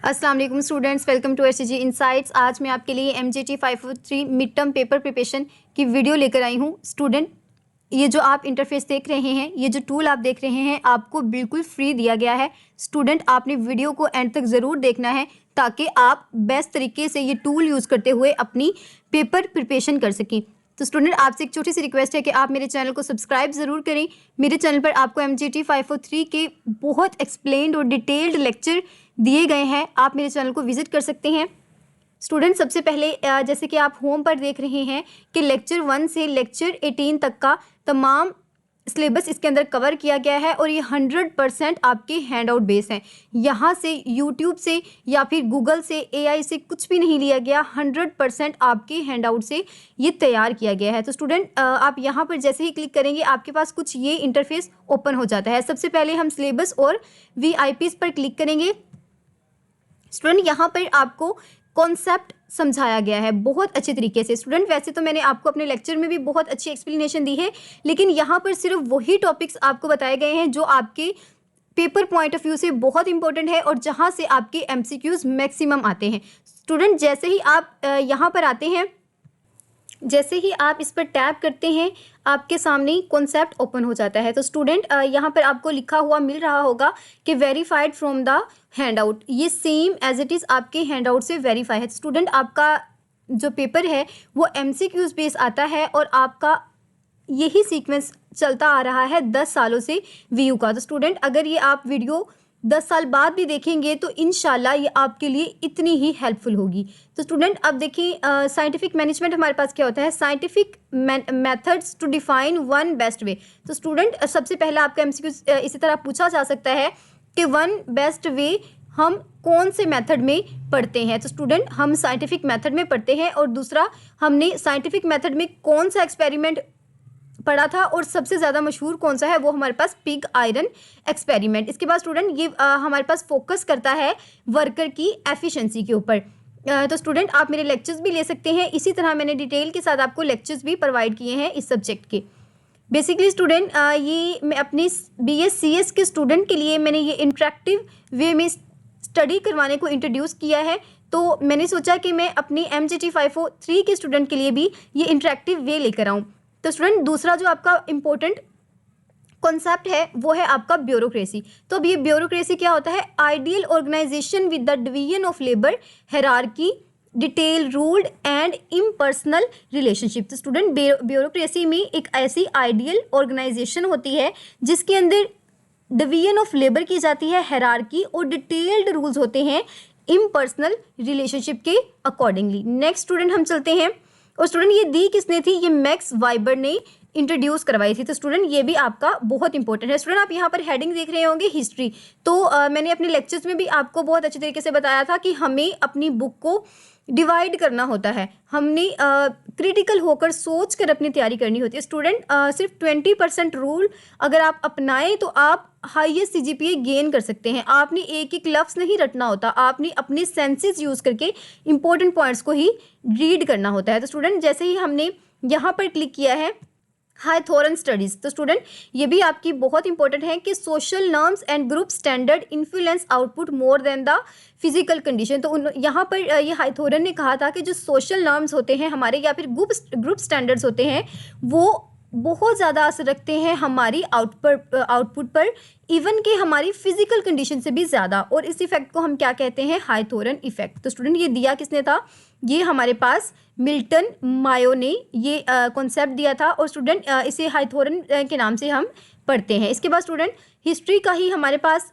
अस्सलाम वालेकुम students, welcome to एसजीजी insights. आज मैं आपके लिए MGT 543 mid term paper preparation की वीडियो लेकर आई हूँ। स्टूडेंट, ये जो आप इंटरफेस देख रहे हैं, ये जो टूल आप देख रहे हैं, आपको बिल्कुल फ्री दिया गया है। स्टूडेंट, आपने वीडियो को एंड तक ज़रूर देखना है ताकि आप बेस्ट तरीके से ये टूल यूज़ करते हुए अपनी पेपर प्रिपरेशन कर सकें। तो स्टूडेंट, आपसे एक छोटी सी रिक्वेस्ट है कि आप मेरे चैनल को सब्सक्राइब ज़रूर करें। मेरे चैनल पर आपको एमजीटी 543 के बहुत एक्सप्लेन्ड और डिटेल्ड लेक्चर दिए गए हैं, आप मेरे चैनल को विजिट कर सकते हैं। स्टूडेंट, सबसे पहले जैसे कि आप होम पर देख रहे हैं कि लेक्चर 1 से लेक्चर 18 तक का तमाम सिलेबस इसके अंदर कवर किया गया है और ये 100% आपके हैंड आउट बेस हैं। यहाँ से यूट्यूब से या फिर गूगल से, एआई से कुछ भी नहीं लिया गया, 100% आपके हैंड आउट से ये तैयार किया गया है। तो स्टूडेंट, आप यहाँ पर जैसे ही क्लिक करेंगे आपके पास कुछ ये इंटरफेस ओपन हो जाता है। सबसे पहले हम सिलेबस और वीआईपीज पर क्लिक करेंगे। स्टूडेंट, यहाँ पर आपको कॉन्सेप्ट समझाया गया है बहुत अच्छे तरीके से। स्टूडेंट, वैसे तो मैंने आपको अपने लेक्चर में भी बहुत अच्छी एक्सप्लेनेशन दी है, लेकिन यहाँ पर सिर्फ वही टॉपिक्स आपको बताए गए हैं जो आपके पेपर पॉइंट ऑफ व्यू से बहुत इंपॉर्टेंट है और जहाँ से आपके एमसीक्यूज मैक्सिमम आते हैं। स्टूडेंट, जैसे ही आप यहाँ पर आते हैं, जैसे ही आप इस पर टैप करते हैं, आपके सामने कॉन्सेप्ट ओपन हो जाता है। तो स्टूडेंट, यहाँ पर आपको लिखा हुआ मिल रहा होगा कि वेरीफाइड फ्रॉम द हैंडआउट। ये सेम एज इट इज़ आपके हैंडआउट से वेरीफाई है। स्टूडेंट, आपका जो पेपर है वो एमसीक्यूज बेस आता है और आपका यही सीक्वेंस चलता आ रहा है 10 सालों से वीयू का। तो स्टूडेंट, अगर ये आप वीडियो 10 साल बाद भी देखेंगे तो इंशाल्लाह ये आपके लिए इतनी ही हेल्पफुल होगी। तो स्टूडेंट, अब देखिए साइंटिफिक मैनेजमेंट हमारे पास क्या होता है, scientific methods to define one best way. तो स्टूडेंट, सबसे पहले आपका एमसीक्यू इसी तरह पूछा जा सकता है कि वन बेस्ट वे हम कौन से मेथड में पढ़ते हैं। तो स्टूडेंट, हम साइंटिफिक मेथड में पढ़ते हैं और दूसरा, हमने साइंटिफिक मेथड में कौन सा एक्सपेरिमेंट पढ़ा था और सबसे ज़्यादा मशहूर कौन सा है, वो हमारे पास पिग आयरन एक्सपेरिमेंट। इसके बाद स्टूडेंट, ये हमारे पास फोकस करता है वर्कर की एफिशिएंसी के ऊपर। तो स्टूडेंट, आप मेरे लेक्चर्स भी ले सकते हैं। इसी तरह मैंने डिटेल के साथ आपको लेक्चर्स भी प्रोवाइड किए हैं इस सब्जेक्ट के। बेसिकली स्टूडेंट, ये मैं अपनी BScs के स्टूडेंट के लिए मैंने ये इंटरेक्टिव वे में स्टडी करवाने को इंट्रोड्यूस किया है। तो मैंने सोचा कि मैं अपनी MGT 543 के स्टूडेंट के लिए भी ये इंटरेक्टिव वे लेकर आऊँ। तो स्टूडेंट, दूसरा जो आपका इम्पोर्टेंट कॉन्सेप्ट है वो है आपका ब्यूरोक्रेसी। तो अब ये ब्यूरोक्रेसी क्या होता है, ideal organisation with the division of labour, hierarchy, detail ruled and impersonal relationship. तो स्टूडेंट, ब्यूरोक्रेसी में एक ऐसी आइडियल ऑर्गेनाइजेशन होती है जिसके अंदर डिवीजन ऑफ लेबर की जाती है, हायरार्की और डिटेल्ड रूल्स होते हैं इम्पर्सनल रिलेशनशिप के अकॉर्डिंगली। नेक्स्ट स्टूडेंट, हम चलते हैं। और स्टूडेंट, ये दी किसने थी, ये मैक्स वाइबर ने इंट्रोड्यूस करवाई थी। तो स्टूडेंट, ये भी आपका बहुत इंपॉर्टेंट है। स्टूडेंट, आप यहाँ पर हेडिंग देख रहे होंगे हिस्ट्री। तो मैंने अपने लेक्चर्स में भी आपको बहुत अच्छे तरीके से बताया था कि हमें अपनी बुक को डिवाइड करना होता है, हमने क्रिटिकल होकर सोच कर अपनी तैयारी करनी होती है। स्टूडेंट, सिर्फ 20% रूल अगर आप अपनाएं तो आप हाईएस्ट CGPA गेन कर सकते हैं। आपने एक एक लफ्ज़ नहीं रटना होता, आपने अपने सेंसेस यूज़ करके इंपॉर्टेंट पॉइंट्स को ही रीड करना होता है। तो स्टूडेंट, जैसे ही हमने यहाँ पर क्लिक किया है हायथॉरन स्टडीज़, तो स्टूडेंट ये भी आपकी बहुत इंपॉर्टेंट है कि social norms and group standard influence output more than the physical condition. तो यहाँ पर ये हायथॉरन ने कहा था कि जो सोशल नॉर्म्स होते हैं हमारे या फिर ग्रुप स्टैंडर्ड्स होते हैं वो बहुत ज़्यादा असर रखते हैं हमारी आउटपुट पर, इवन कि हमारी फिजिकल कंडीशन से भी ज़्यादा। और इस इफेक्ट को हम क्या कहते हैं, हायथॉरन इफेक्ट। तो स्टूडेंट, ये दिया किसने था, ये हमारे पास मिल्टन मायो ने ये कॉन्सेप्ट दिया था और स्टूडेंट इसे हायथॉरन के नाम से हम पढ़ते हैं। इसके बाद स्टूडेंट, हिस्ट्री का ही हमारे पास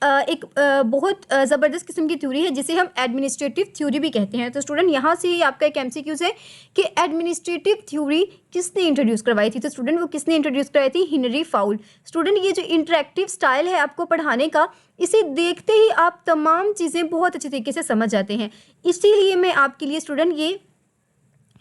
एक बहुत ज़बरदस्त किस्म की थ्योरी है जिसे हम एडमिनिस्ट्रेटिव थ्योरी भी कहते हैं। तो स्टूडेंट, यहाँ से ही आपका एक MCQs है कि एडमिनिस्ट्रेटिव थ्योरी किसने इंट्रोड्यूस करवाई थी। तो स्टूडेंट, वो किसने इंट्रोड्यूस करवाई थी, हेनरी फाउल। स्टूडेंट, ये जो इंटरेक्टिव स्टाइल है आपको पढ़ाने का, इसे देखते ही आप तमाम चीज़ें बहुत अच्छे तरीके से समझ जाते हैं। इसीलिए मैं आपके लिए स्टूडेंट ये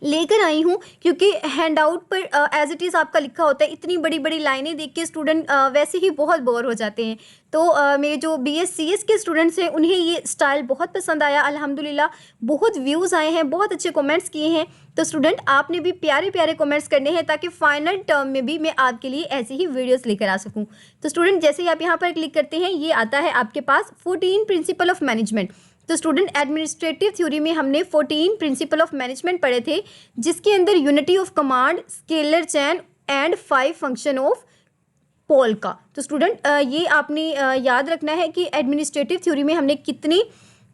लेकर आई हूँ, क्योंकि हैंड आउट पर एज इट इज़ आपका लिखा होता है, इतनी बड़ी बड़ी लाइनें देख के स्टूडेंट वैसे ही बहुत बोर हो जाते हैं। तो मेरे जो BScs के स्टूडेंट्स हैं उन्हें ये स्टाइल बहुत पसंद आया, अल्हम्दुलिल्लाह बहुत व्यूज़ आए हैं, बहुत अच्छे कमेंट्स किए हैं। तो स्टूडेंट, आपने भी प्यारे प्यारे कमेंट्स करने हैं ताकि फाइनल टर्म में भी मैं आपके लिए ऐसी ही वीडियोस लेकर आ सकूं। तो स्टूडेंट, जैसे ही आप यहाँ पर क्लिक करते हैं ये आता है आपके पास 14 प्रिंसिपल ऑफ मैनेजमेंट। तो स्टूडेंट एडमिनिस्ट्रेटिव थ्योरी में हमने 14 प्रिंसिपल ऑफ मैनेजमेंट पढ़े थे, जिसके अंदर unity of command, scalar chain and 5 function of pole का। तो स्टूडेंट ये आपने याद रखना है कि एडमिनिस्ट्रेटिव थ्योरी में हमने कितनी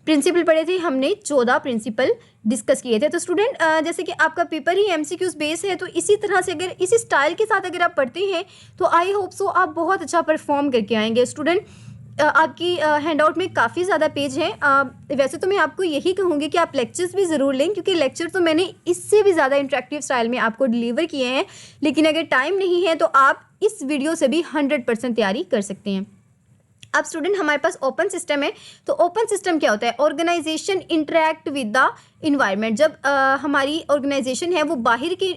प्रिंसिपल पढ़े थे, हमने 14 प्रिंसिपल डिस्कस किए थे। तो स्टूडेंट जैसे कि आपका पेपर ही एमसीक्यूज बेस है, तो इसी तरह से अगर इसी स्टाइल के साथ अगर आप पढ़ते हैं तो आई होप सो आप बहुत अच्छा परफॉर्म करके आएंगे। स्टूडेंट आपकी हैंडआउट में काफ़ी ज़्यादा पेज हैं। वैसे तो मैं आपको यही कहूँगी कि आप लेक्चर्स भी ज़रूर लें, क्योंकि लेक्चर तो मैंने इससे भी ज़्यादा इंटरेक्टिव स्टाइल में आपको डिलीवर किए हैं, लेकिन अगर टाइम नहीं है तो आप इस वीडियो से भी 100% तैयारी कर सकते हैं। अब स्टूडेंट हमारे पास ओपन सिस्टम है, तो ओपन सिस्टम क्या होता है? Organisation interact with the environment. जब हमारी ऑर्गेनाइजेशन है वो बाहर के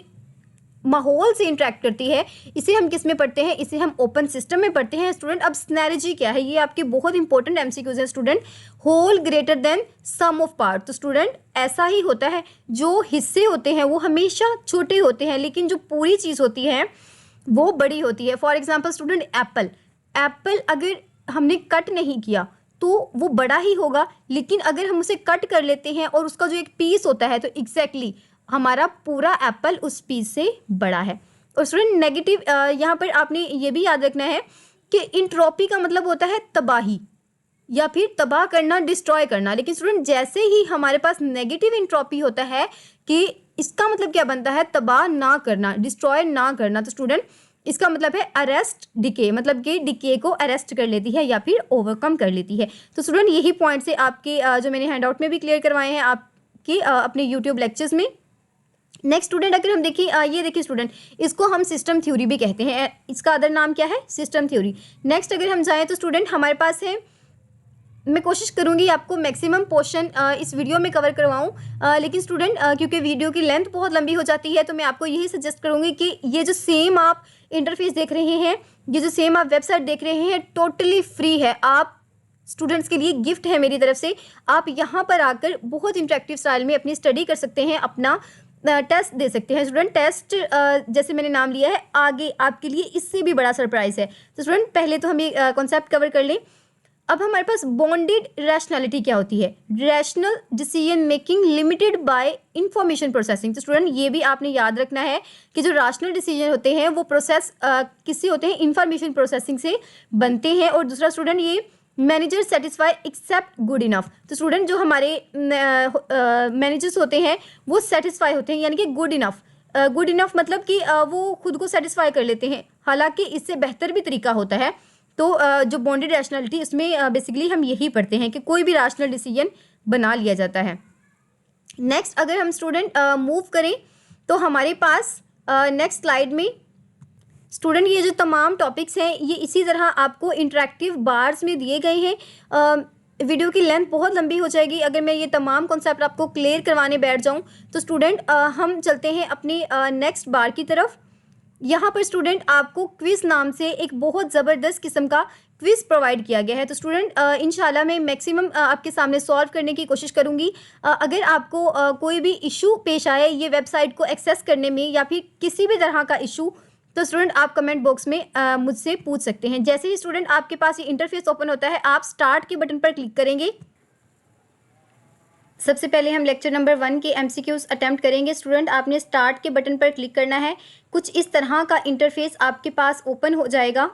माहौल से इंटरेक्ट करती है, इसे हम किस में पढ़ते हैं? इसे हम ओपन सिस्टम में पढ़ते हैं। स्टूडेंट अब सिनर्जी क्या है? ये आपके बहुत इंपॉर्टेंट एमसीक्यूज है student. Whole greater than sum of part. तो स्टूडेंट ऐसा ही होता है, जो हिस्से होते हैं वो हमेशा छोटे होते हैं, लेकिन जो पूरी चीज़ होती है वो बड़ी होती है। फॉर एग्जाम्पल स्टूडेंट एप्पल अगर हमने कट नहीं किया तो वो बड़ा ही होगा, लेकिन अगर हम उसे कट कर लेते हैं और उसका जो एक पीस होता है, तो एग्जैक्टली हमारा पूरा एप्पल उस पीस से बड़ा है। और स्टूडेंट नेगेटिव यहाँ पर आपने ये भी याद रखना है कि इंट्रोपी का मतलब होता है तबाही या फिर तबाह करना, डिस्ट्रॉय करना। लेकिन स्टूडेंट जैसे ही हमारे पास नेगेटिव इंट्रोपी होता है कि इसका मतलब क्या बनता है? तबाह ना करना, डिस्ट्रॉय ना करना। तो स्टूडेंट इसका मतलब है अरेस्ट डिके, मतलब कि डिके को अरेस्ट कर लेती है या फिर ओवरकम कर लेती है। तो स्टूडेंट यही पॉइंट से आपके जो मैंने हैंडआउट में भी क्लियर करवाए हैं आपके अपने यूट्यूब लेक्चर्स में। नेक्स्ट स्टूडेंट अगर हम देखें, ये देखिए स्टूडेंट, इसको हम सिस्टम थ्योरी भी कहते हैं, इसका अदर नाम क्या है? System theory. नेक्स्ट अगर हम जाएँ तो स्टूडेंट हमारे पास है, मैं कोशिश करूंगी आपको मैक्सिमम पोर्शन इस वीडियो में कवर करवाऊं, लेकिन स्टूडेंट क्योंकि वीडियो की लेंथ बहुत लंबी हो जाती है, तो मैं आपको यही सजेस्ट करूंगी कि ये जो सेम आप इंटरफेस देख रहे हैं, ये जो सेम आप वेबसाइट देख रहे हैं, टोटली फ्री है। आप स्टूडेंट्स के लिए गिफ्ट है मेरी तरफ से। आप यहाँ पर आकर बहुत इंटरेक्टिव स्टाइल में अपनी स्टडी कर सकते हैं, अपना टेस्ट दे सकते हैं। स्टूडेंट टेस्ट जैसे मैंने नाम लिया है, आगे आपके लिए इससे भी बड़ा सरप्राइज है। तो स्टूडेंट पहले तो हम ये कॉन्सेप्ट कवर कर लें। अब हमारे पास बॉन्डेड रैशनैलिटी क्या होती है? Rational decision making limited by information processing. तो स्टूडेंट ये भी आपने याद रखना है कि जो रैशनल डिसीजन होते हैं वो प्रोसेस किससे होते हैं? इंफॉर्मेशन प्रोसेसिंग से बनते हैं। और दूसरा स्टूडेंट ये manager satisfy accept good enough. तो स्टूडेंट जो हमारे मैनेजर्स होते हैं वो सेटिस्फाई होते हैं, यानी कि गुड इनफ। गुड इनफ मतलब कि वो खुद को सेटिस्फाई कर लेते हैं, हालांकि इससे बेहतर भी तरीका होता है। तो जो बॉन्डेड रैशनैलिटी, इसमें बेसिकली हम यही पढ़ते हैं कि कोई भी रैशनल डिसीजन बना लिया जाता है। नेक्स्ट अगर हम स्टूडेंट मूव करें तो हमारे पास नेक्स्ट स्लाइड में स्टूडेंट ये जो तमाम टॉपिक्स हैं ये इसी तरह आपको इंटरेक्टिव बार्स में दिए गए हैं। वीडियो की लेंथ बहुत लंबी हो जाएगी अगर मैं ये तमाम कॉन्सेप्ट आपको क्लियर करवाने बैठ जाऊं। तो स्टूडेंट हम चलते हैं अपनी नेक्स्ट बार की तरफ। यहाँ पर स्टूडेंट आपको क्विज नाम से एक बहुत ज़बरदस्त किस्म का क्विज प्रोवाइड किया गया है। तो स्टूडेंट इंशाल्लाह मैं मैक्सिमम आपके सामने सॉल्व करने की कोशिश करूँगी। अगर आपको कोई भी इशू पेश आए ये वेबसाइट को एक्सेस करने में या फिर किसी भी तरह का इशू, तो स्टूडेंट आप कमेंट बॉक्स में मुझसे पूछ सकते हैं। जैसे ही स्टूडेंट आपके पास ये इंटरफेस ओपन होता है, आप स्टार्ट के बटन पर क्लिक करेंगे। सबसे पहले हम लेक्चर नंबर 1 के एमसीक्यूज अटेम्प्ट करेंगे। स्टूडेंट आपने स्टार्ट के बटन पर क्लिक करना है। कुछ इस तरह का इंटरफेस आपके पास ओपन हो जाएगा।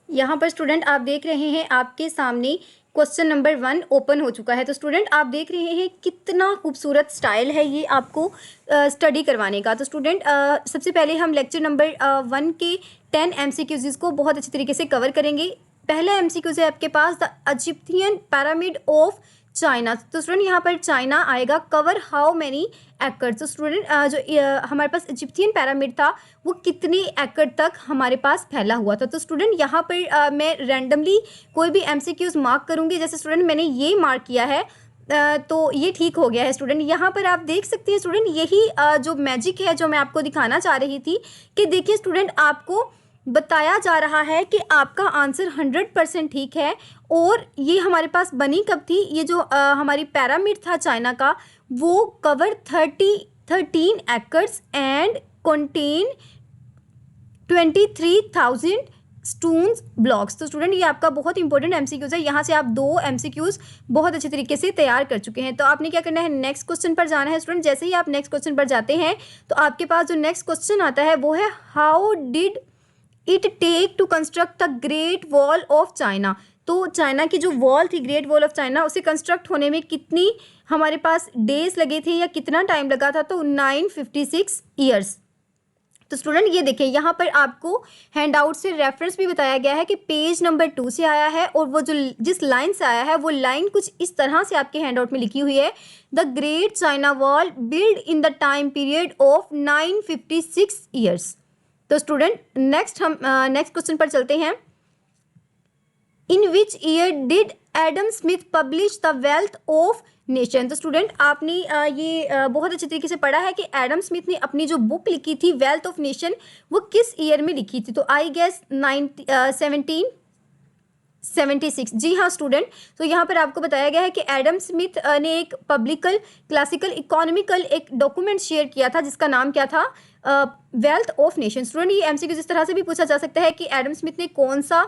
यहाँ पर स्टूडेंट आप देख रहे हैं आपके सामने क्वेश्चन नंबर 1 ओपन हो चुका है। तो स्टूडेंट आप देख रहे हैं कितना खूबसूरत स्टाइल है ये आपको स्टडी करवाने का। तो स्टूडेंट सबसे पहले हम लेक्चर नंबर 1 के 10 एमसीक्यूज को बहुत अच्छी तरीके से कवर करेंगे। पहला एमसीक्यूज है आपके पास, the Egyptian pyramid of China. तो स्टूडेंट यहाँ पर चाइना आएगा। कवर हाउ मैनी एकड़। तो स्टूडेंट जो हमारे पास इजिप्शियन पिरामिड था वो कितने एकड़ तक हमारे पास फैला हुआ था। तो स्टूडेंट यहाँ पर मैं रैंडमली कोई भी एमसीक्यूज मार्क करूँगी। जैसे स्टूडेंट मैंने ये मार्क किया है तो ये ठीक हो गया है। स्टूडेंट यहाँ पर आप देख सकते हैं स्टूडेंट यही जो मैजिक है जो मैं आपको दिखाना चाह रही थी कि देखिए स्टूडेंट आपको बताया जा रहा है कि आपका आंसर 100% ठीक है। और ये हमारे पास बनी कब थी? ये जो हमारी पिरामिड था चाइना का वो cover 13 acres and contain 23,000 stones blocks. तो स्टूडेंट ये आपका बहुत इंपॉर्टेंट एमसीक्यूज है, यहाँ से आप 2 एमसीक्यूज बहुत अच्छे तरीके से तैयार कर चुके हैं। तो आपने क्या करना है, नेक्स्ट क्वेश्चन पर जाना है स्टूडेंट। जैसे ही आप नेक्स्ट क्वेश्चन पर जाते हैं तो आपके पास जो नेक्स्ट क्वेश्चन आता है वो है how did it take to construct the great wall of China. तो चाइना की जो वॉल थी, ग्रेट वॉल ऑफ चाइना, उसे कंस्ट्रक्ट होने में कितनी हमारे पास डेज लगे थे या कितना टाइम लगा था, तो 956 ईयर्स। तो स्टूडेंट ये देखिए यहाँ पर आपको हैंड आउट से रेफरेंस भी बताया गया है कि पेज नंबर 2 से आया है, और वो जो जिस लाइन से आया है वो लाइन कुछ इस तरह से आपके हैंड आउट में लिखी हुई है, the great China wall build in the time period of 956 years. तो स्टूडेंट नेक्स्ट क्वेश्चन पर चलते हैं। In which year did Adam Smith publish the wealth of nation. तो स्टूडेंट आपने ये बहुत अच्छे तरीके से पढ़ा है कि एडम स्मिथ ने अपनी जो बुक लिखी थी वेल्थ ऑफ नेशन वो किस ईयर में लिखी थी, तो आई गेस 1776। जी हाँ स्टूडेंट, तो यहाँ पर आपको बताया गया है कि एडम स्मिथ ने एक पब्लिकल क्लासिकल इकोनॉमिकल एक डॉक्यूमेंट शेयर किया था जिसका नाम क्या था, वेल्थ ऑफ नेशन। स्टूडेंट ये एमसीक्यू इस तरह से भी पूछा जा सकता है कि एडम स्मिथ ने कौन सा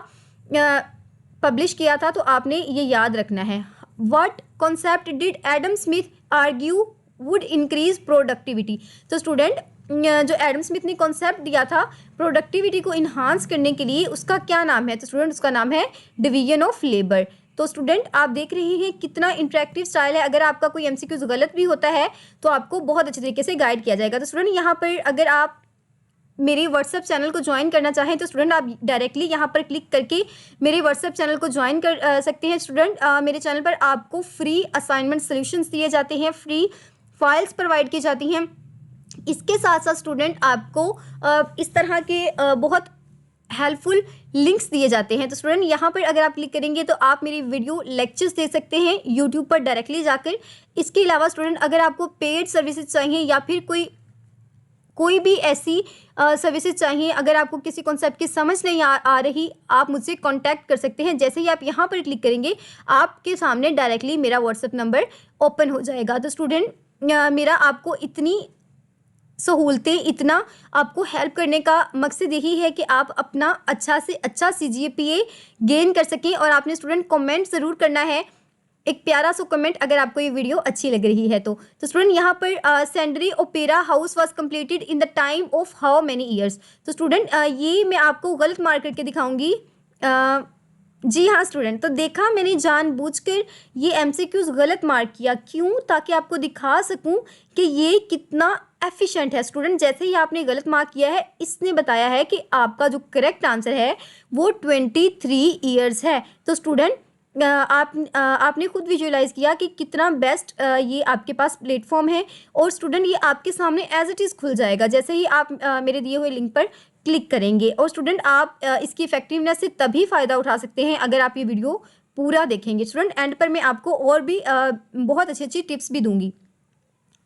पब्लिश किया था, तो आपने ये याद रखना है। What concept did Adam Smith argue would increase productivity. तो स्टूडेंट जो एडम स्मिथ ने कॉन्सेप्ट दिया था प्रोडक्टिविटी को इन्हांस करने के लिए, उसका क्या नाम है, तो स्टूडेंट उसका नाम है डिवीजन ऑफ लेबर। तो स्टूडेंट आप देख रहे हैं कितना इंटरेक्टिव स्टाइल है। अगर आपका कोई एमसीक्यूज गलत भी होता है तो आपको बहुत अच्छे तरीके से गाइड किया जाएगा। तो स्टूडेंट यहाँ पर अगर आप मेरे व्हाट्सएप चैनल को ज्वाइन करना चाहें तो स्टूडेंट आप डायरेक्टली यहाँ पर क्लिक करके मेरे व्हाट्सएप चैनल को ज्वाइन कर सकते हैं। स्टूडेंट मेरे चैनल पर आपको फ्री असाइनमेंट सॉल्यूशंस दिए जाते हैं, फ्री फाइल्स प्रोवाइड की जाती हैं। इसके साथ साथ स्टूडेंट आपको इस तरह के बहुत हेल्पफुल लिंक्स दिए जाते हैं। तो स्टूडेंट यहाँ पर अगर आप क्लिक करेंगे तो आप मेरी वीडियो लेक्चर्स देख सकते हैं यूट्यूब पर डायरेक्टली जाकर। इसके अलावा स्टूडेंट अगर आपको पेड सर्विसेज चाहिए या फिर कोई भी ऐसी सर्विसेज चाहिए, अगर आपको किसी कॉन्सेप्ट की समझ नहीं आ रही, आप मुझसे कांटेक्ट कर सकते हैं। जैसे ही आप यहाँ पर क्लिक करेंगे आपके सामने डायरेक्टली मेरा व्हाट्सएप नंबर ओपन हो जाएगा। तो स्टूडेंट मेरा आपको इतनी सहूलतें, इतना आपको हेल्प करने का मकसद यही है कि आप अपना अच्छा से अच्छा CGPA गेन कर सकें। और आपने स्टूडेंट कमेंट ज़रूर करना है, एक प्यारा सा कमेंट अगर आपको ये वीडियो अच्छी लग रही है तो स्टूडेंट यहाँ पर sundry opera house was completed in the time of how many years. तो स्टूडेंट ये मैं आपको गलत मार्क करके दिखाऊंगी। जी हाँ स्टूडेंट, तो देखा मैंने जानबूझकर ये एमसीक्यूज गलत मार्क किया, क्यों, ताकि आपको दिखा सकूं कि ये कितना एफिशिएंट है। स्टूडेंट जैसे ही आपने गलत मार्क किया है, इसने बताया है कि आपका जो करेक्ट आंसर है वो 23 ईयर्स है। तो स्टूडेंट आपने खुद विजुअलाइज किया कि कितना बेस्ट ये आपके पास प्लेटफॉर्म है। और स्टूडेंट ये आपके सामने एज इट इज़ खुल जाएगा जैसे ही आप मेरे दिए हुए लिंक पर क्लिक करेंगे। और स्टूडेंट आप इसकी इफेक्टिवनेस से तभी फ़ायदा उठा सकते हैं अगर आप ये वीडियो पूरा देखेंगे। स्टूडेंट एंड पर मैं आपको और भी बहुत अच्छी अच्छी टिप्स भी दूंगी।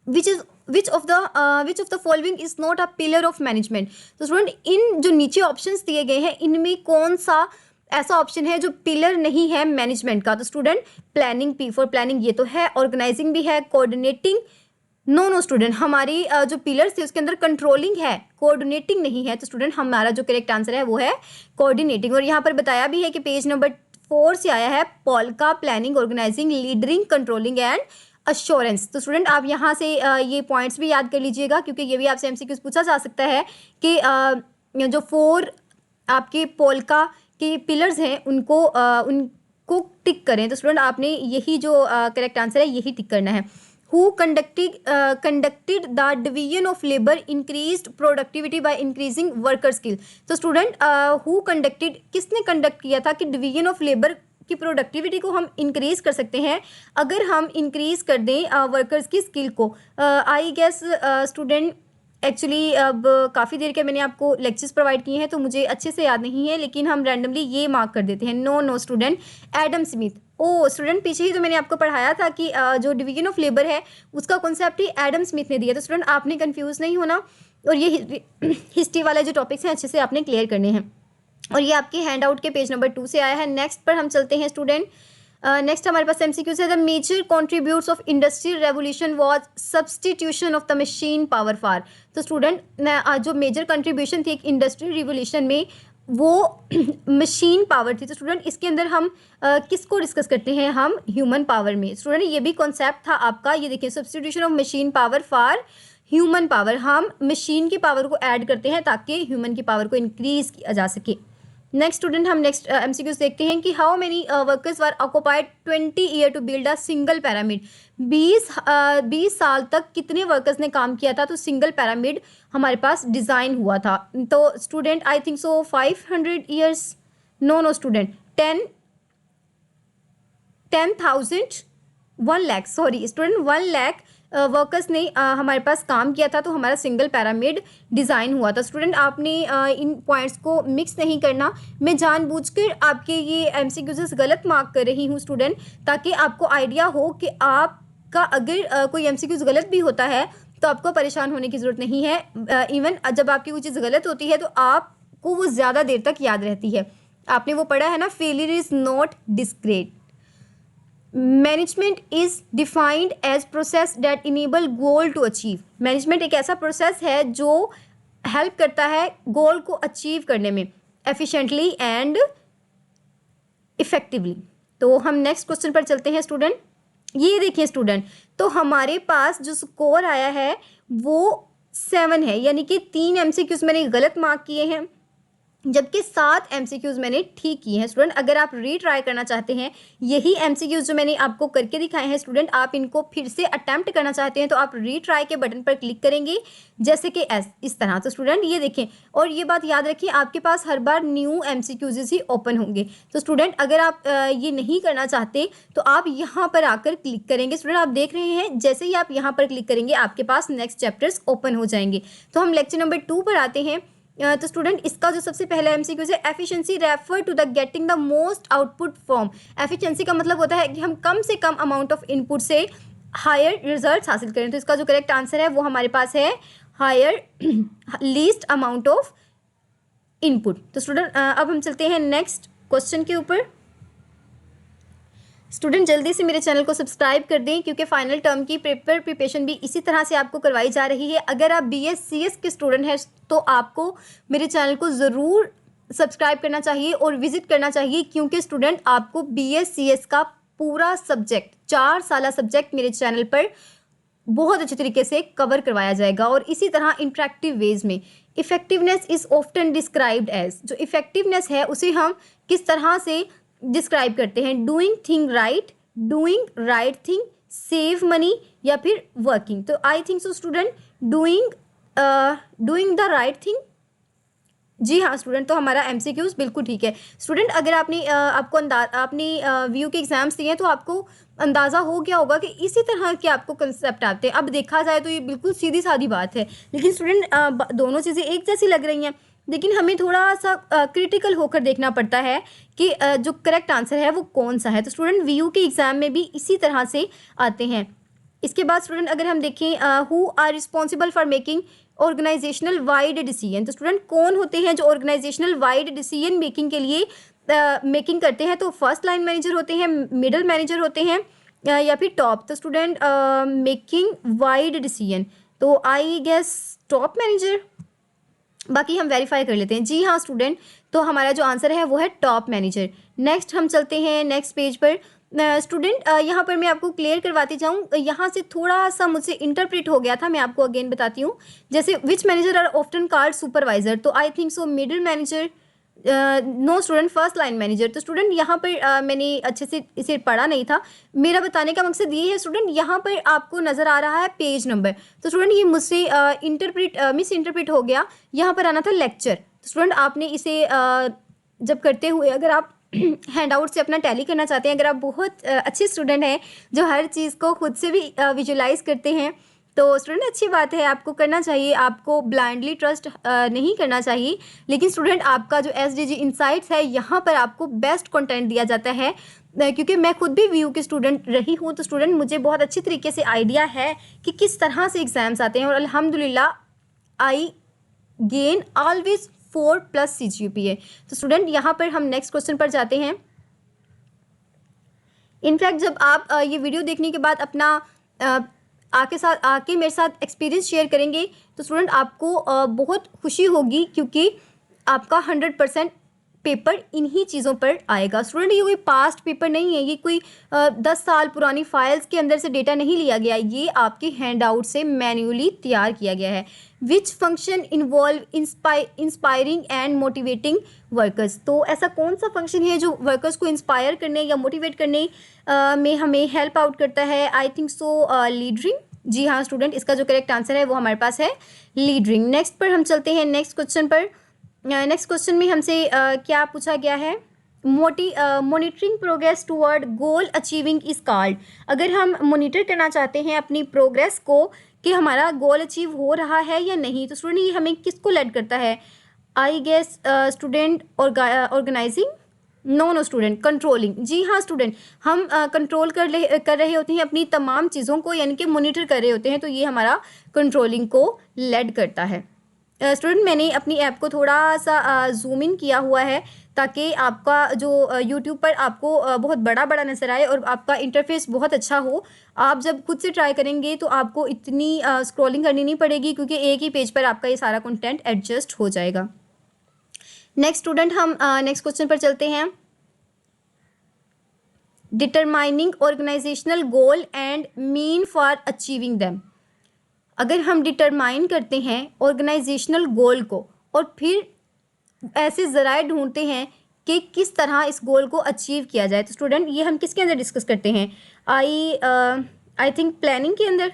विच of the following is not a pillar of management. तो स्टूडेंट इन जो नीचे ऑप्शंस दिए गए हैं इनमें कौन सा ऐसा ऑप्शन है जो पिलर नहीं है मैनेजमेंट का। तो student planning, P for planning ये तो है, ऑर्गेनाइजिंग भी है, कोऑर्डिनेटिंग नो स्टूडेंट हमारी जो पिलर्स थे उसके अंदर कंट्रोलिंग है, कोऑर्डिनेटिंग नहीं है। तो स्टूडेंट हमारा जो करेक्ट आंसर है वो है कोऑर्डिनेटिंग। और यहाँ पर बताया भी है कि पेज नंबर 4 से आया है, POLCA, planning, organizing, leadering, controlling and assurance. तो स्टूडेंट आप यहाँ से ये पॉइंट्स भी याद कर लीजिएगा क्योंकि ये भी आपसे एमसीक्यूज पूछा जा सकता है कि जो 4 आपके पोल्का के पिलर्स हैं उनको टिक करें। तो स्टूडेंट आपने यही जो करेक्ट आंसर है यही टिक करना है। Who conducted the division of labour increased productivity by increasing worker skill. तो स्टूडेंट हु कंडक्टेड, किसने कंडक्ट किया था कि डिवीजन ऑफ लेबर की प्रोडक्टिविटी को हम इंक्रीज कर सकते हैं अगर हम इंक्रीज कर दें वर्कर्स की स्किल को। आई गेस स्टूडेंट एक्चुअली अब काफ़ी देर के मैंने आपको लेक्चर्स प्रोवाइड किए हैं तो मुझे अच्छे से याद नहीं है, लेकिन हम रैंडमली ये मार्क कर देते हैं। No student Adam Smith. ओ स्टूडेंट पीछे ही तो मैंने आपको पढ़ाया था कि जो डिवीजन ऑफ लेबर है उसका कॉन्सेप्ट ही एडम स्मिथ ने दिया। तो स्टूडेंट आपने कंफ्यूज नहीं होना और ये हिस्ट्री वाले जो टॉपिक्स हैं अच्छे से आपने क्लियर करने हैं। और ये आपके हैंड आउट के पेज नंबर 2 से आया है। नेक्स्ट पर हम चलते हैं स्टूडेंट। नेक्स्ट हमारे पास एमसीक्यूज है। The major contributes of industrial revolution was substitution of the machine power for. तो स्टूडेंट जो मेजर कंट्रीब्यूशन थी एक इंडस्ट्रियल रिवोल्यूशन में वो मशीन पावर थी। तो स्टूडेंट इसके अंदर हम किसको डिस्कस करते हैं, हम ह्यूमन पावर में। स्टूडेंट ये भी कॉन्सेप्ट था आपका, ये देखिए substitution of machine power for human power, हम मशीन की पावर को ऐड करते हैं ताकि ह्यूमन की पावर को इंक्रीज किया जा सके। नेक्स्ट स्टूडेंट हम नेक्स्ट एमसीक्यूज देखते हैं कि how many workers were occupied 20 year to build a single pyramid. 20 साल तक कितने वर्कर्स ने काम किया था तो सिंगल पिरामिड हमारे पास डिज़ाइन हुआ था। तो student I think so 500 years, no student 10,000 1 lakh, sorry student 1 lakh workers ने हमारे पास काम किया था तो हमारा सिंगल पिरामिड डिज़ाइन हुआ था। स्टूडेंट आपने इन पॉइंट्स को मिक्स नहीं करना, मैं जानबूझकर आपके ये एमसीक्यूज़ गलत मार्क कर रही हूँ स्टूडेंट, ताकि आपको आइडिया हो कि आपका अगर कोई एमसीक्यूज़ गलत भी होता है तो आपको परेशान होने की ज़रूरत नहीं है। इवन जब आपकी कोई चीज़ गलत होती है तो आपको वो ज़्यादा देर तक याद रहती है। आपने वो पढ़ा है ना, failure is not disgrace. Management is defined as process that enable goal to achieve. Management एक ऐसा प्रोसेस है जो हेल्प करता है गोल को अचीव करने में एफिशिएंटली एंड इफेक्टिवली। तो हम नेक्स्ट क्वेश्चन पर चलते हैं स्टूडेंट। ये देखिए स्टूडेंट, तो हमारे पास जो स्कोर आया है वो 7 है, यानी कि 3 एमसीक्यूज मैंने गलत मार्क किए हैं जबकि 7 एमसीक्यूज मैंने ठीक किए हैं। स्टूडेंट अगर आप रीट्राई करना चाहते हैं, यही एमसीक्यूज जो मैंने आपको करके दिखाए हैं स्टूडेंट, आप इनको फिर से अटैम्प्ट करना चाहते हैं तो आप रीट्राई के बटन पर क्लिक करेंगे, जैसे कि इस तरह। तो स्टूडेंट ये देखें, और ये बात याद रखिए, आपके पास हर बार न्यू एमसीक्यूज ही ओपन होंगे। तो स्टूडेंट अगर आप ये नहीं करना चाहते तो आप यहाँ पर आकर क्लिक करेंगे। स्टूडेंट आप देख रहे हैं, जैसे ही आप यहाँ पर क्लिक करेंगे आपके पास नेक्स्ट चैप्टर्स ओपन हो जाएंगे। तो हम लेक्चर नंबर 2 पर आते हैं। तो स्टूडेंट इसका जो सबसे पहला एमसीक्यू है, efficiency refer to the getting the most output from. Efficiency का मतलब होता है कि हम कम से कम अमाउंट ऑफ इनपुट से हायर रिजल्ट्स हासिल करें। तो इसका जो करेक्ट आंसर है वो हमारे पास है higher least amount of input. तो स्टूडेंट अब हम चलते हैं नेक्स्ट क्वेश्चन के ऊपर। स्टूडेंट जल्दी से मेरे चैनल को सब्सक्राइब कर दें क्योंकि फाइनल टर्म की पेपर प्रिपरेशन भी इसी तरह से आपको करवाई जा रही है। अगर आप BScs के स्टूडेंट हैं तो आपको मेरे चैनल को ज़रूर सब्सक्राइब करना चाहिए और विजिट करना चाहिए, क्योंकि स्टूडेंट आपको BScs का पूरा सब्जेक्ट 4 साल सब्जेक्ट मेरे चैनल पर बहुत अच्छे तरीके से कवर करवाया जाएगा और इसी तरह इंटरेक्टिव वेज में। Effectiveness is often described as, जो इफेक्टिवनेस है उसे हम किस तरह से डिस्क्राइब करते हैं, doing thing right, doing right thing, save money या फिर वर्किंग। तो I think so student doing the right thing. जी हाँ स्टूडेंट, तो हमारा एमसीक्यूज बिल्कुल ठीक है। स्टूडेंट अगर आपने आपने व्यू के एग्जाम्स दिए हैं तो आपको अंदाज़ा हो गया होगा कि इसी तरह के आपको कंसेप्ट आते हैं। अब देखा जाए तो ये बिल्कुल सीधी सादी बात है, लेकिन स्टूडेंट दोनों चीज़ें एक जैसी लग रही हैं, लेकिन हमें थोड़ा सा क्रिटिकल होकर देखना पड़ता है कि जो करेक्ट आंसर है वो कौन सा है। तो स्टूडेंट व्यू के एग्ज़ाम में भी इसी तरह से आते हैं। इसके बाद स्टूडेंट अगर हम देखें who are responsible for making organisational wide decision. तो स्टूडेंट कौन होते हैं जो ऑर्गेनाइजेशनल वाइड डिसीजन मेकिंग के लिए मेकिंग करते हैं। तो फर्स्ट लाइन मैनेजर होते हैं, मिडल मैनेजर होते हैं या फिर टॉप। तो स्टूडेंट मेकिंग वाइड डिसीजन, तो आई गेस टॉप मैनेजर। बाकी हम वेरीफाई कर लेते हैं। जी हाँ स्टूडेंट, तो हमारा जो आंसर है वो है टॉप मैनेजर। नेक्स्ट हम चलते हैं नेक्स्ट पेज पर। स्टूडेंट यहाँ पर मैं आपको क्लियर करवाती जाऊँ, यहाँ से थोड़ा सा मुझसे इंटरप्रेट हो गया था, मैं आपको अगेन बताती हूँ। जैसे which manager are often called supervisor, तो I think so middle manager, no student first line manager. तो स्टूडेंट यहाँ पर मैंने अच्छे से इसे पढ़ा नहीं था। मेरा बताने का मकसद ये है स्टूडेंट, यहाँ पर आपको नज़र आ रहा है पेज नंबर। तो स्टूडेंट ये मुझसे मिस इंटरप्रेट हो गया, यहाँ पर आना था लेक्चर। तो स्टूडेंट आपने इसे जब करते हुए अगर आप हैंड आउट से अपना टैली करना चाहते हैं, अगर आप बहुत अच्छे स्टूडेंट हैं जो हर चीज़ को खुद से भी विजुलाइज करते हैं, तो स्टूडेंट अच्छी बात है, आपको करना चाहिए, आपको ब्लाइंडली ट्रस्ट नहीं करना चाहिए। लेकिन स्टूडेंट आपका जो SDG इनसाइट्स है, यहाँ पर आपको बेस्ट कंटेंट दिया जाता है, क्योंकि मैं खुद भी व्यू की स्टूडेंट रही हूँ। तो स्टूडेंट मुझे बहुत अच्छी तरीके से आइडिया है कि किस तरह से एग्ज़ाम्स आते हैं और अल्हम्दुलिल्लाह आई गेन ऑलवेज 4+ CGPA। तो स्टूडेंट यहाँ पर हम नेक्स्ट क्वेश्चन पर जाते हैं। इनफैक्ट जब आप ये वीडियो देखने के बाद अपना आके मेरे साथ एक्सपीरियंस शेयर करेंगे तो स्टूडेंट आपको बहुत खुशी होगी, क्योंकि आपका 100% पेपर इन्हीं चीज़ों पर आएगा। स्टूडेंट ये कोई पास्ट पेपर नहीं है, ये कोई 10 साल पुरानी फाइल्स के अंदर से डेटा नहीं लिया गया, ये आपके हैंड आउट से मैन्युअली तैयार किया गया है। Which function involve inspiring and motivating workers, तो ऐसा कौन सा फंक्शन है जो वर्कर्स को इंस्पायर करने या मोटिवेट करने में हमें हेल्प आउट करता है? आई थिंक सो लीडरिंग। जी हाँ स्टूडेंट, इसका जो करेक्ट आंसर है वो हमारे पास है लीडरिंग। नेक्स्ट पर हम चलते हैं नेक्स्ट क्वेश्चन पर। नेक्स्ट क्वेश्चन में हमसे क्या पूछा गया है? Monitoring progress toward goal achieving is called. अगर हम मॉनिटर करना चाहते हैं अपनी प्रोग्रेस को कि हमारा गोल अचीव हो रहा है या नहीं, तो स्टूडेंट ये हमें किसको लेड करता है? I guess student organizing, no student controlling. जी हाँ स्टूडेंट, हम कंट्रोल कर रहे होते हैं अपनी तमाम चीज़ों को, यानी कि मॉनिटर कर रहे होते हैं, तो ये हमारा कंट्रोलिंग को लेड करता है। स्टूडेंट मैंने अपनी ऐप को थोड़ा सा जूम इन किया हुआ है ताकि आपका जो यूट्यूब पर आपको बहुत बड़ा बड़ा नज़र आए और आपका इंटरफेस बहुत अच्छा हो। आप जब खुद से ट्राई करेंगे तो आपको इतनी स्क्रॉलिंग करनी नहीं पड़ेगी, क्योंकि एक ही पेज पर आपका ये सारा कंटेंट एडजस्ट हो जाएगा। नेक्स्ट स्टूडेंट, हम नेक्स्ट क्वेश्चन पर चलते हैं। Determining organisational goal and mean for achieving them. अगर हम डिटरमाइन करते हैं ऑर्गेनाइजेशनल गोल को और फिर ऐसे ज़राए ढूंढते हैं कि किस तरह इस गोल को अचीव किया जाए, तो स्टूडेंट ये हम किसके अंदर डिस्कस करते हैं? आई थिंक प्लानिंग के अंदर।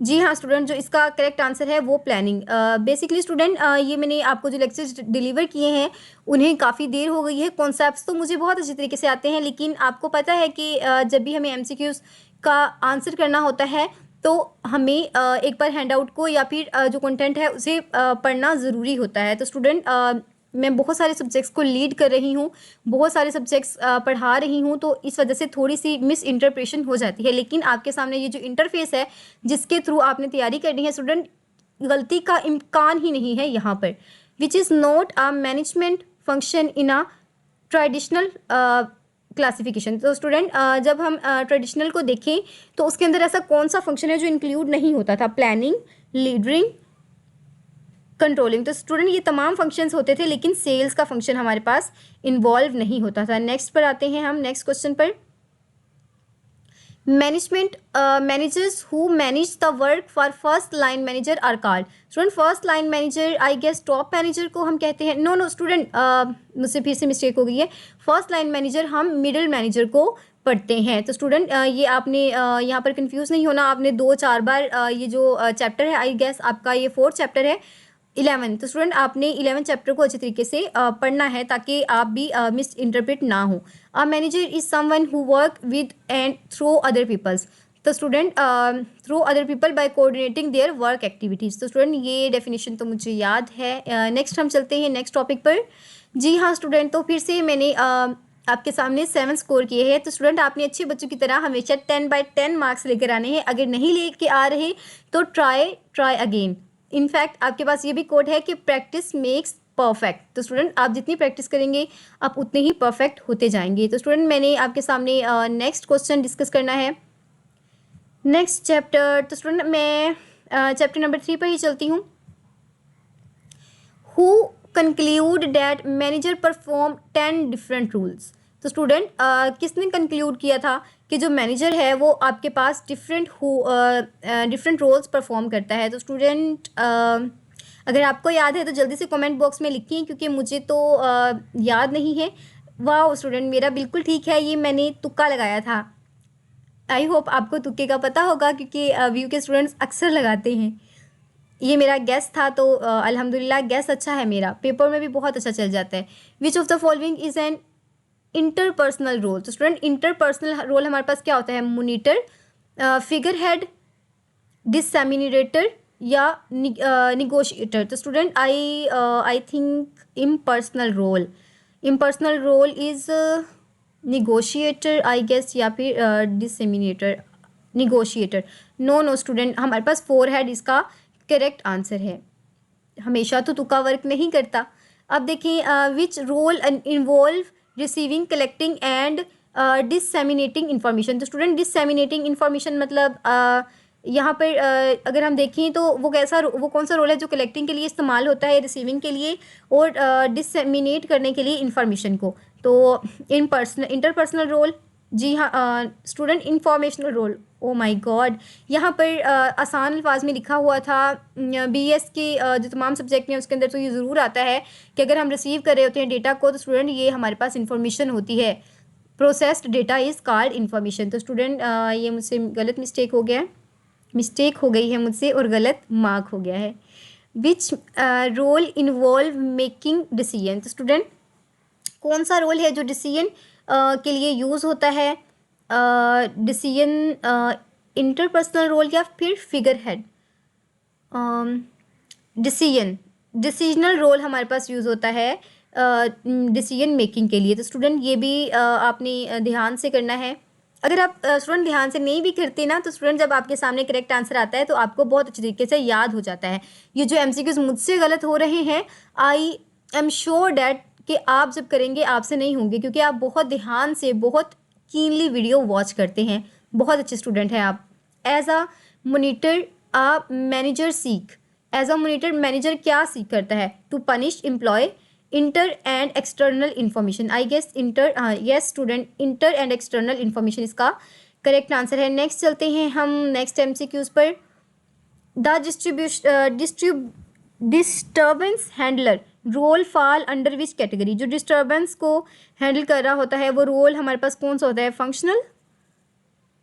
जी हाँ स्टूडेंट, जो इसका करेक्ट आंसर है वो प्लानिंग। बेसिकली स्टूडेंट ये मैंने आपको जो लेक्चर्स डिलीवर किए हैं उन्हें काफ़ी देर हो गई है। कॉन्सेप्ट्स तो मुझे बहुत अच्छी तरीके से आते हैं, लेकिन आपको पता है कि जब भी हमें एमसीक्यूज़ का आंसर करना होता है तो हमें एक बार हैंड आउट को या फिर जो कंटेंट है उसे पढ़ना ज़रूरी होता है। तो स्टूडेंट मैं बहुत सारे सब्जेक्ट्स को लीड कर रही हूँ, बहुत सारे सब्जेक्ट्स पढ़ा रही हूँ, तो इस वजह से थोड़ी सी मिस इंटरप्रेशन हो जाती है। लेकिन आपके सामने ये जो इंटरफेस है जिसके थ्रू आपने तैयारी करनी है स्टूडेंट, गलती का इम्कान ही नहीं है यहाँ पर। Which is not a management function in a traditional classification. तो स्टूडेंट जब हम ट्रेडिशनल को देखें तो उसके अंदर ऐसा कौन सा फंक्शन है जो इंक्लूड नहीं होता था? Planning, leadering, controlling. तो स्टूडेंट ये तमाम फंक्शंस होते थे, लेकिन सेल्स का फंक्शन हमारे पास इन्वॉल्व नहीं होता था। नेक्स्ट पर आते हैं हम नेक्स्ट क्वेश्चन पर। Management managers who manage the work for first line manager are called. Student first line manager I guess top manager को हम कहते हैं। नो स्टूडेंट, मुझसे फिर से मिस्टेक हो गई है। फर्स्ट लाइन मैनेजर हम मिडिल मैनेजर को पढ़ते हैं। तो स्टूडेंट ये आपने यहाँ पर कंफ्यूज नहीं होना, आपने 2-4 बार ये जो चैप्टर है, आई गेस आपका ये 4th चैप्टर है 11। तो स्टूडेंट आपने 11 चैप्टर को अच्छी तरीके से पढ़ना है ताकि आप भी मिस इंटरप्रेट ना हो। A manager is someone who work with and through other peoples. तो student through other people by coordinating their work activities. तो स्टूडेंट ये डेफिनेशन तो मुझे याद है। नेक्स्ट हम चलते हैं नेक्स्ट टॉपिक पर। जी हाँ स्टूडेंट, तो फिर से मैंने आपके सामने 7 स्कोर किए हैं। तो स्टूडेंट आपने अच्छे बच्चों की तरह हमेशा 10/10 मार्क्स लेकर आने हैं। अगर नहीं लेके आ रहे तो ट्राई अगेन। इनफैक्ट आपके पास ये भी कोड है कि प्रैक्टिस मेक्स परफेक्ट। तो स्टूडेंट आप जितनी प्रैक्टिस करेंगे आप उतने ही परफेक्ट होते जाएंगे। तो स्टूडेंट मैंने आपके सामने नेक्स्ट क्वेश्चन डिस्कस करना है, नेक्स्ट चैप्टर। तो स्टूडेंट मैं चैप्टर नंबर 3 पर ही चलती हूँ। Who conclude that manager perform 10 different rules. तो स्टूडेंट किसने कंक्लूड किया था कि जो मैनेजर है वो आपके पास डिफरेंट रोल्स परफॉर्म करता है? तो स्टूडेंट अगर आपको याद है तो जल्दी से कमेंट बॉक्स में लिखिए, क्योंकि मुझे तो याद नहीं है। वाह स्टूडेंट, मेरा बिल्कुल ठीक है, ये मैंने तुक्का लगाया था। आई होप आपको तुक्के का पता होगा, क्योंकि व्यू के स्टूडेंट्स अक्सर लगाते हैं। ये मेरा गैस था, तो अल्हम्दुलिल्लाह गैस अच्छा है मेरा, पेपर में भी बहुत अच्छा चल जाता है। Which of the following is an interpersonal role. तो स्टूडेंट इंटरपर्सनल रोल हमारे पास क्या होता है? मोनीटर, फिगर हेड, डिससेमिनेटर या निगोशिएटर। तो student I think impersonal role is negotiator I guess, या फिर डिससेमिनेटर, निगोशिएटर। नो स्टूडेंट, हमारे पास 4 हेड इसका करेक्ट आंसर है। हमेशा तो तुक्का वर्क नहीं करता। अब देखिए which role involve receiving, collecting and disseminating information. तो स्टूडेंट डिससेमिनेटिंग इंफॉर्मेशन मतलब यहाँ पर अगर हम देखें तो वो कौन सा रोल है जो कलेक्टिंग के लिए इस्तेमाल होता है, रिसीविंग के लिए और डिसमिनेट करने के लिए इंफॉर्मेशन को। तो इंटरपर्सनल रोल, जी हाँ student informational role. Oh my god, यहाँ पर आसान अल्फाज में लिखा हुआ था BS के जो तमाम सब्जेक्ट हैं उसके अंदर तो ये ज़रूर आता है कि अगर हम रिसीव कर रहे होते हैं डेटा को तो स्टूडेंट ये हमारे पास इंफॉर्मेशन होती है। Processed data is called information. तो स्टूडेंट ये मुझसे गलत मिस्टेक हो गई है मुझसे और गलत मार्क हो गया है। Which role involve making decision. तो स्टूडेंट कौन सा रोल है जो डिसीजन के लिए यूज़ होता है? डिसीजन इंटरपर्सनल रोल या फिर फिगर हेड? डिसीजनल रोल हमारे पास यूज़ होता है डिसीजन मेकिंग के लिए। तो स्टूडेंट ये भी आपने ध्यान से करना है। अगर आप स्टूडेंट ध्यान से नहीं भी करते ना तो स्टूडेंट जब आपके सामने करेक्ट आंसर आता है तो आपको बहुत अच्छे तरीके से याद हो जाता है। ये जो MCQs मुझसे गलत हो रहे हैं, आई एम श्योर डैट कि आप जब करेंगे आपसे नहीं होंगे, क्योंकि आप बहुत ध्यान से बहुत कीनली वीडियो वॉच करते हैं। बहुत अच्छे स्टूडेंट हैं आप। एज अ मोनीटर आप manager seek. As a monitor manager क्या सीख करता है? To punish employ. Inter and external information, I guess yes student, inter and external information इसका करेक्ट आंसर है। नेक्स्ट चलते हैं हम नेक्स्ट MCQs पर। The disturbance handler role fall under which category. जो डिस्टर्बेंस को हैंडल कर रहा होता है वो रोल हमारे पास कौन सा होता है? Functional?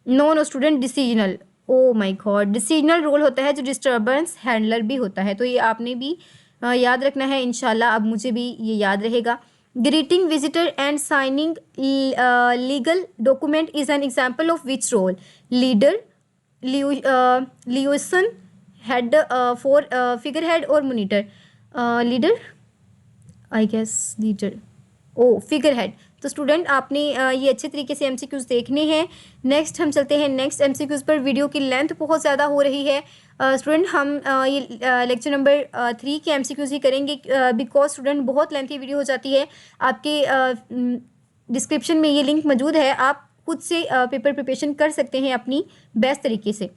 No student, decisional. Oh my god, decisional role होता है जो डिस्टर्बेंस हैंडलर भी होता है। तो ये आपने भी याद रखना है इंशाल्लाह। अब मुझे भी ये याद रहेगा। Greeting visitor and signing legal document is an example of which role? Leader, liaison, head for figure head और monitor? Leader, I guess leader. Oh figure head. तो स्टूडेंट आपने ये अच्छे तरीके से MCQs देखने हैं। नेक्स्ट हम चलते हैं नेक्स्ट MCQs पर। वीडियो की लेंथ बहुत ज़्यादा हो रही है स्टूडेंट। हम ये लेक्चर नंबर 3 के MCQs ही करेंगे बिकॉज स्टूडेंट बहुत लेंथी वीडियो हो जाती है। आपके डिस्क्रिप्शन में ये लिंक मौजूद है, आप खुद से पेपर प्रिपरेशन कर सकते हैं अपनी बेस्ट तरीके से।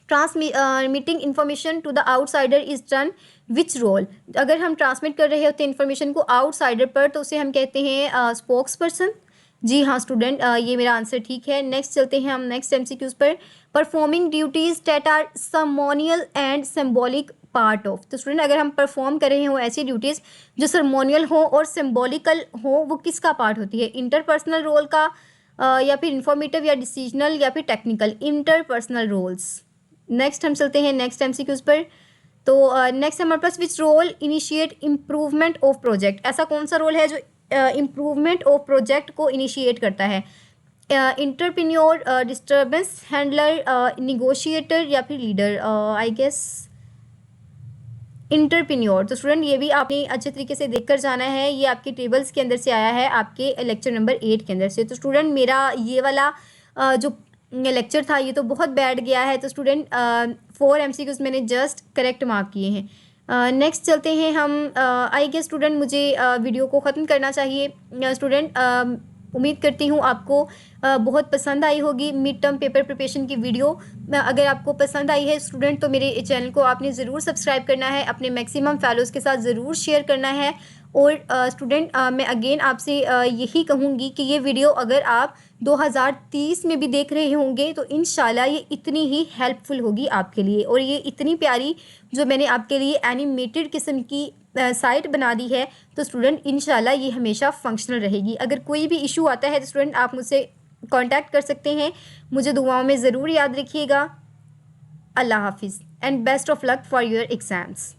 Transmitting information to the outsider is done which role? अगर हम ट्रांसमिट कर रहे होते हैं इन्फॉर्मेशन को आउटसाइडर पर तो उसे हम कहते हैं स्पोक्स पर्सन। जी हाँ स्टूडेंट, ये मेरा आंसर ठीक है। नेक्स्ट चलते हैं हम नेक्स्ट MCQs पर। Performing duties that are ceremonial and symbolic part of. तो स्टूडेंट अगर हम परफॉर्म कर रहे हो ऐसी ड्यूटीज़ जो सर्मोनियल हो और सिम्बॉलिकल हो, वो किसका पार्ट होती है? इंटरपर्सनल रोल का या फिर इंफॉर्मेटिव या डिसीजनल या फिर टेक्निकल? Interpersonal roles. नेक्स्ट हम चलते हैं नेक्स्ट MCQs पर। तो नेक्स्ट हमारे पास which role initiate improvement of project. ऐसा कौन सा रोल है जो इम्प्रूवमेंट ऑफ प्रोजेक्ट को इनिशिएट करता है? इंटरप्रेन्योर, डिस्टर्बेंस हैंडलर, निगोशिएटर या फिर लीडर? I guess entrepreneur. तो स्टूडेंट ये भी आपने अच्छे तरीके से देखकर जाना है। ये आपके टेबल्स के अंदर से आया है, आपके लेक्चर नंबर 8 के अंदर से। तो स्टूडेंट मेरा ये वाला जो लेक्चर था ये तो बहुत बैठ गया है। तो स्टूडेंट 4 MCQs मैंने जस्ट करेक्ट मार्क किए हैं। नेक्स्ट चलते हैं हम। आई गेस स्टूडेंट मुझे वीडियो को ख़त्म करना चाहिए। स्टूडेंट उम्मीद करती हूँ आपको बहुत पसंद आई होगी मिड टर्म पेपर प्रिपरेशन की वीडियो। अगर आपको पसंद आई है स्टूडेंट तो मेरे चैनल को आपने ज़रूर सब्सक्राइब करना है, अपने मैक्सिमम फेलोज़ के साथ ज़रूर शेयर करना है। और स्टूडेंट मैं अगेन आपसे यही कहूँगी कि ये वीडियो अगर आप 2030 में भी देख रहे होंगे तो इंशाल्लाह ये इतनी ही हेल्पफुल होगी आपके लिए। और ये इतनी प्यारी जो मैंने आपके लिए एनिमेटेड किस्म की साइट बना दी है तो स्टूडेंट इंशाल्लाह ये हमेशा फंक्शनल रहेगी। अगर कोई भी इशू आता है तो स्टूडेंट आप मुझसे कांटेक्ट कर सकते हैं। मुझे दुआओं में ज़रूर याद रखिएगा। अल्लाह हाफिज़ and best of luck for your exams.